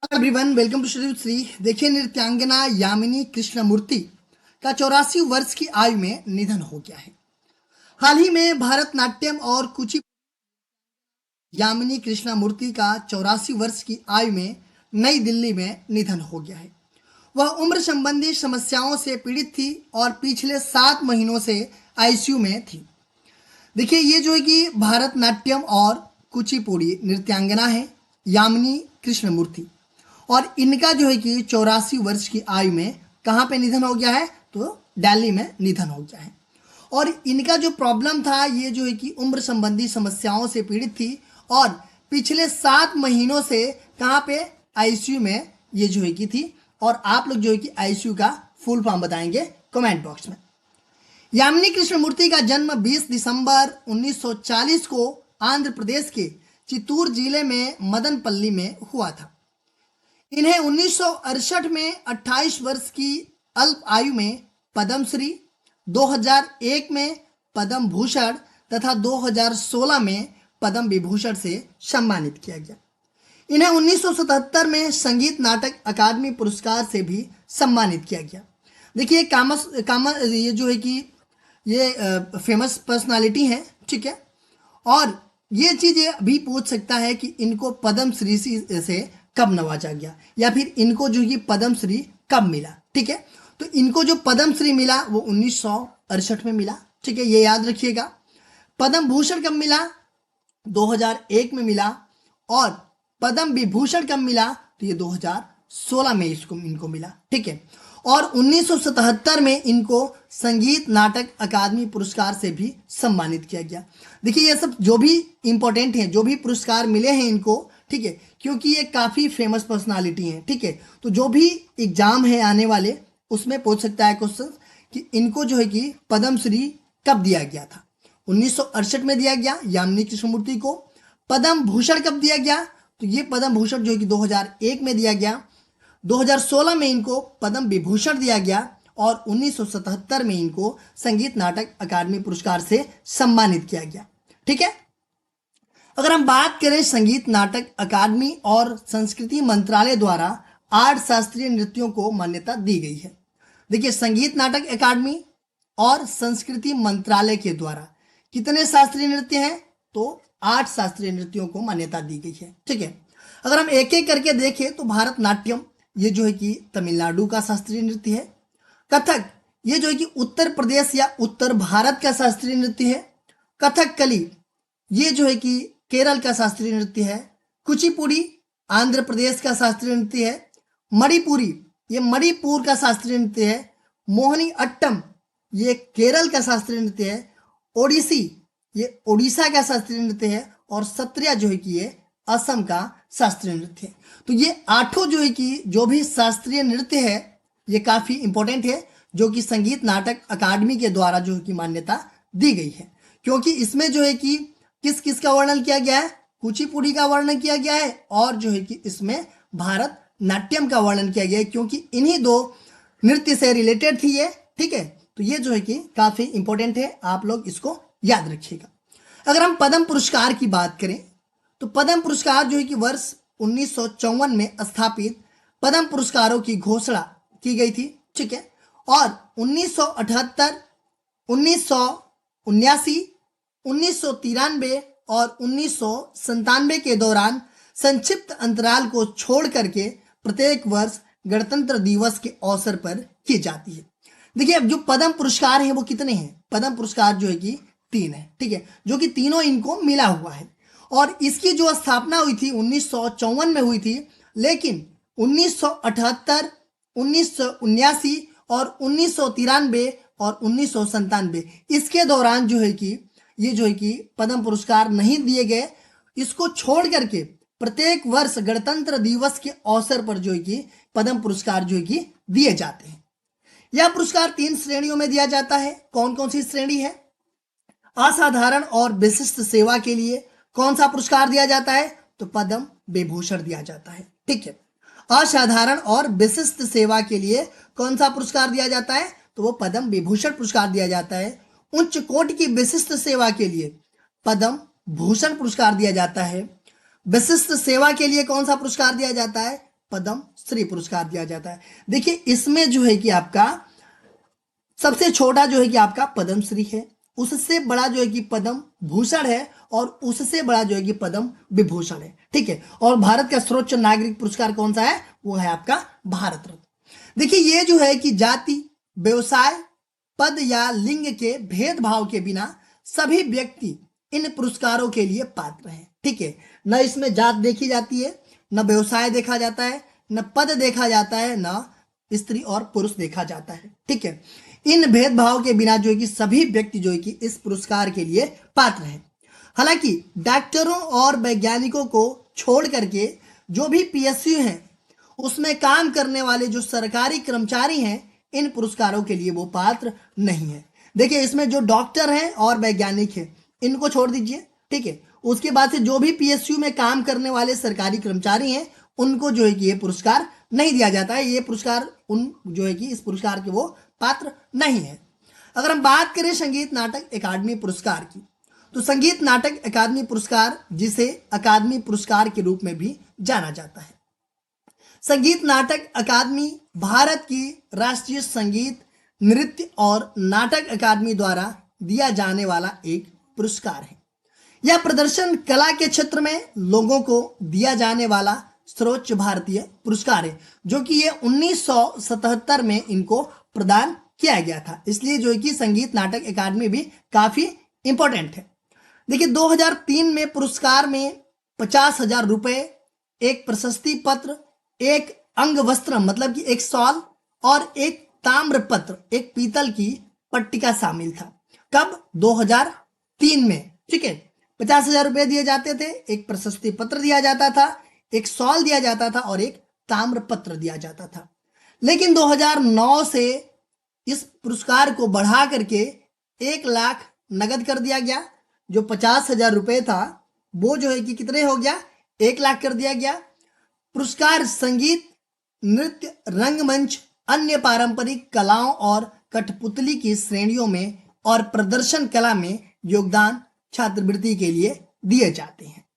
Everyone, welcome to Shri. देखिए, नृत्यांगना यामिनी कृष्णमूर्ति का 84 वर्ष की आयु में निधन हो गया है। हाल ही में भारतनाट्यम और कुचिपुड़ी यामिनी कृष्णमूर्ति का 84 वर्ष की आयु में नई दिल्ली में निधन हो गया है। वह उम्र संबंधी समस्याओं से पीड़ित थी और पिछले 7 महीनों से आईसीयू में थी। देखिए, ये जो है कि भारतनाट्यम और कुचिपुड़ी नृत्यांगना है यामिनी कृष्णमूर्ति, और इनका जो है कि 84 वर्ष की आयु में कहाँ पे निधन हो गया है, तो दिल्ली में निधन हो गया है। और इनका जो प्रॉब्लम था, ये जो है कि उम्र संबंधी समस्याओं से पीड़ित थी और पिछले 7 महीनों से कहाँ पे, आईसीयू में ये जो है कि थी। और आप लोग जो है कि आईसीयू का फुल फॉर्म बताएंगे कमेंट बॉक्स में। यामिनी कृष्णमूर्ति का जन्म 20 दिसंबर 1940 को आंध्र प्रदेश के चित्तूर जिले में मदनपल्ली में हुआ था। इन्हें 1968 में 28 वर्ष की अल्प आयु में पद्मश्री, 2001 में पद्म भूषण तथा 2016 में पद्म विभूषण से सम्मानित किया गया। इन्हें 1977 में संगीत नाटक अकादमी पुरस्कार से भी सम्मानित किया गया। देखिए, ये जो है कि ये फेमस पर्सनालिटी हैं, ठीक है। और ये चीज़ें भी पूछ सकता है कि इनको पद्मश्री से कब नवाजा गया, या फिर इनको जो कि पद्मश्री कब मिला, ठीक है। तो इनको जो पद्मश्री मिला वो 1968 में मिला, ठीक है, ये याद रखिएगा। पद्म भूषण कब मिला, 2001 में मिला। और पद्म विभूषण कब मिला, तो ये 2016 में इनको मिला, ठीक है। और 1977 में इनको संगीत नाटक अकादमी पुरस्कार से भी सम्मानित किया गया। देखिए, ये सब जो भी इंपॉर्टेंट हैं, जो भी पुरस्कार मिले हैं इनको, ठीक है, क्योंकि ये काफ़ी फेमस पर्सनालिटी हैं, ठीक है। तो जो भी एग्जाम है आने वाले, उसमें पूछ सकता है क्वेश्चन कि इनको जो है कि पद्मश्री कब दिया गया था। 1968 में दिया गया यामिनी कृष्णमूर्ति को। पद्म भूषण कब दिया गया, तो ये पद्म भूषण जो है कि 2001 में दिया गया। 2016 में इनको पद्म विभूषण दिया गया और 1977 में इनको संगीत नाटक अकादमी पुरस्कार से सम्मानित किया गया, ठीक है। अगर हम बात करें संगीत नाटक अकादमी और संस्कृति मंत्रालय द्वारा 8 शास्त्रीय नृत्यों को मान्यता दी गई है। देखिए, संगीत नाटक अकादमी और संस्कृति मंत्रालय के द्वारा कितने शास्त्रीय नृत्य हैं, तो 8 शास्त्रीय नृत्यों को मान्यता दी गई है, ठीक है। अगर हम एक एक करके देखें तो भारतनाट्यम ये जो है कि तमिलनाडु का शास्त्रीय नृत्य है। कथक ये जो है कि उत्तर प्रदेश या उत्तर भारत का शास्त्रीय नृत्य है। कथकली ये जो है कि केरल का शास्त्रीय नृत्य है। कुचिपुड़ी आंध्र प्रदेश का शास्त्रीय नृत्य है। मणिपुरी ये मणिपुर का शास्त्रीय नृत्य है। मोहिनी अट्टम ये केरल का शास्त्रीय नृत्य है। ओडिसी ये ओडिशा का शास्त्रीय नृत्य है। और सत्रिया जो है कि ये असम का शास्त्रीय नृत्य है। तो ये 8 जो है कि जो भी शास्त्रीय नृत्य है, ये काफ़ी इंपॉर्टेंट है, जो कि संगीत नाटक अकादमी के द्वारा जो है कि मान्यता दी गई है। क्योंकि इसमें जो है कि किस किस का वर्णन किया गया है, कुचिपुड़ी का वर्णन किया गया है और जो है कि इसमें भारत नाट्यम का वर्णन किया गया है, क्योंकि इन्हीं 2 नृत्य से रिलेटेड थी ये, ठीक है। तो ये जो है कि काफ़ी इंपॉर्टेंट है, आप लोग इसको याद रखिएगा। अगर हम पद्म पुरस्कार की बात करें तो पद्म पुरस्कार जो है कि वर्ष 1954 में स्थापित पद्म पुरस्कारों की घोषणा की गई थी, ठीक है। और 1978, 1979, 1993 और 1997 के दौरान संक्षिप्त अंतराल को छोड़ करके प्रत्येक वर्ष गणतंत्र दिवस के अवसर पर की जाती है। देखिए, अब जो पद्म पुरस्कार हैं वो कितने हैं, पद्म पुरस्कार जो है कि 3 है, ठीक है, जो कि तीनों इनको मिला हुआ है। और इसकी जो स्थापना हुई थी 1954 में हुई थी, लेकिन 1978, 1979 और 1993 और 1997 इसके दौरान जो है कि ये जो है कि पद्म पुरस्कार नहीं दिए गए। इसको छोड़ करके प्रत्येक वर्ष गणतंत्र दिवस के अवसर पर जो है कि पद्म पुरस्कार जो है कि दिए जाते हैं। यह पुरस्कार 3 श्रेणियों में दिया जाता है। कौन कौन सी श्रेणी है? असाधारण और विशिष्ट सेवा के लिए कौन सा पुरस्कार दिया जाता है, तो पद्म विभूषण दिया जाता है, ठीक है। असाधारण और विशिष्ट सेवा के लिए कौन सा पुरस्कार दिया जाता है, तो वो पद्म विभूषण पुरस्कार दिया जाता है। उच्च कोटि की विशिष्ट सेवा के लिए पद्म भूषण पुरस्कार दिया जाता है। विशिष्ट सेवा के लिए कौन सा पुरस्कार दिया जाता है, पद्म श्री पुरस्कार दिया जाता है। देखिए इसमें जो है कि आपका सबसे छोटा जो है कि आपका पद्म श्री है, उससे बड़ा जो है कि पद्म भूषण है, और उससे बड़ा जो है कि पद्म विभूषण है। ठीक है, और भारत का सर्वोच्च नागरिक पुरस्कार कौन सा है? वो है आपका भारत रत्न। देखिए ये जो है कि जाति, व्यवसाय, पद या लिंग के भेदभाव के बिना सभी व्यक्ति इन पुरस्कारों के लिए पात्र हैं। ठीक है, न इसमें जात देखी जाती है, न व्यवसाय देखा जाता है, न पद देखा जाता है, न स्त्री और पुरुष देखा जाता है। ठीक है, इन भेदभाव के बिना जो है कि सभी व्यक्ति जो है कि इस पुरस्कार के लिए पात्र हैं। हालांकि डॉक्टरों और वैज्ञानिकों को छोड़ करके जो भी पीएसयू हैं उसमें काम करने वाले जो सरकारी कर्मचारी हैं इन पुरस्कारों के लिए वो पात्र नहीं है। देखिए इसमें जो डॉक्टर हैं और वैज्ञानिक हैं इनको छोड़ दीजिए। ठीक है, उसके बाद से जो भी पीएसयू में काम करने वाले सरकारी कर्मचारी हैं उनको जो है कि ये पुरस्कार नहीं दिया जाता है। ये पुरस्कार उन जो है कि इस पुरस्कार के वो पात्र नहीं है। अगर हम बात करें संगीत नाटक अकादमी पुरस्कार की, तो संगीत नाटक अकादमी पुरस्कार, जिसे अकादमी पुरस्कार के रूप में भी जाना जाता है, संगीत नाटक अकादमी भारत की राष्ट्रीय संगीत, नृत्य और नाटक अकादमी द्वारा दिया जाने वाला एक पुरस्कार है। यह प्रदर्शन कला के क्षेत्र में लोगों को दिया जाने वाला सर्वोच्च भारतीय पुरस्कार है, जो कि ये 1977 में इनको प्रदान किया गया था। इसलिए जो है कि संगीत नाटक अकादमी भी काफी इंपॉर्टेंट है। देखिए 2003 में पुरस्कार में 50,000 रुपए, एक प्रशस्ति पत्र, एक अंग वस्त्र मतलब कि एक शॉल और एक ताम्र पत्र, एक पीतल की पट्टिका शामिल था। कब? 2003 में। ठीक है, 50,000 रुपए दिए जाते थे, एक प्रशस्ति पत्र दिया जाता था, एक शॉल दिया जाता था और एक ताम्र पत्र दिया जाता था। लेकिन 2009 से इस पुरस्कार को बढ़ा करके 1 लाख नगद कर दिया गया। जो 50,000 रुपए था वो जो है कि कितने हो गया? 1 लाख कर दिया गया। पुरस्कार संगीत, नृत्य, रंगमंच, अन्य पारंपरिक कलाओं और कठपुतली की श्रेणियों में और प्रदर्शन कला में योगदान छात्रवृत्ति के लिए दिए जाते हैं।